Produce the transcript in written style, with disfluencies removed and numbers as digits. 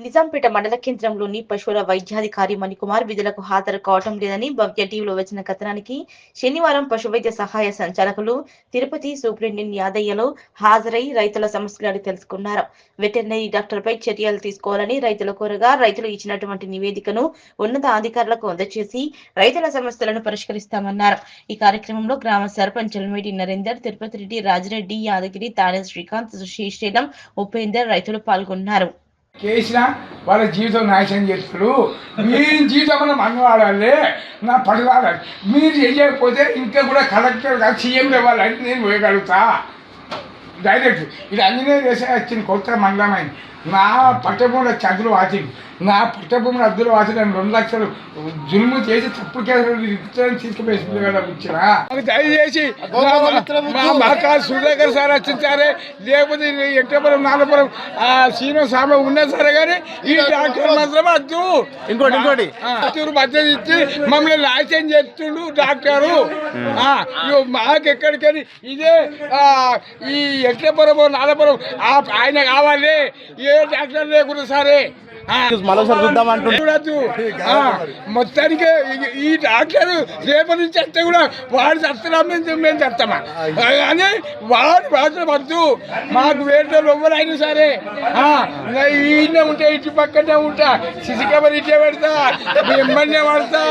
నిజాంపేట మండల కేంద్రంలోని పశువుల వైద్యాధికారి మణికుమార్ విధులకు హాజరు కావటం లేదని భవ్య టీవీలో వచ్చిన కథనానికి శనివారం పశువైద్య సహాయ సంచాలకులు తిరుపతి సూపరింటెండెంట్ యాదయ్యలో హాజరై రైతుల సమస్యలను తెలుసుకున్నారు. వెటర్నరీ డాక్టర్పై చర్యలు తీసుకోవాలని రైతులు కోరగా రైతులు ఇచ్చినటువంటి నివేదికను ఉన్నత అధికారులకు అందజేసి రైతుల సమస్యలను పరిష్కరిస్తామన్నారు. ఈ కార్యక్రమంలో గ్రామ సర్పంచ్ ఎల్మేటి నరేందర్, తిరుపతి రెడ్డి, రాజిరెడ్డి, యాదగిరి, తానే శ్రీకాంత్, శ్రీశైలం, ఉపేందర్ రైతులు పాల్గొన్నారు. కేసిన వాళ్ళ జీవితం నాశనం చేస్తారు. మీ జీవితం మనవాడాలి, నా పడవాడాలి. మీరు చేయకపోతే ఇంకా కూడా కలెక్టర్ కాదు సీఎం ఇవ్వాలని నేను పోయగలుగుతా డైరెక్ట్. ఇది అంజనేయ దేశం వచ్చింది కొత్త మండలమైంది. నా పట్టభూముల చదువులు వాచింది, నా పట్టభూముల అద్దులు వాచి నేను 2 లక్షలు జులుము చేసి తప్పుడు కేసులు తీసుకుపోయి కదా ఇచ్చినా. దయచేసి మా కాదు సుధాకర్ సార్ వచ్చించారే, లేకపోతే ఎట్టపురం నాగపురం శ్రీనివాస సామ ఉన్నా సరే కానీ ఈ డాక్టర్ మాత్రం వద్దు. ఇంకోటి మద్దతు ఇచ్చి మమ్మల్ని లైసెన్స్ చేస్తుండు డాక్టరు. మాకెక్కడికని ఇదే ఈ ఎట్టపురం నాగపురం ఆయన కావాలి, ఏ డాక్టర్ లేకుండా సరే చూడద్దు. మొత్తానికి ఈ డాక్టర్ రేపటి నుంచి వస్తే కూడా వాడు చస్తున్నాం, మేము చేస్తామా కానీ వాడు మాత్రం వద్దు. మాకు వేరే ఎవరైనా సరే ఈయన ఉంటే ఇటు పక్కనే ఉంటా, సిసి కెమెరా ఇటే పెడతా, ఎమ్మెల్యే పడతా.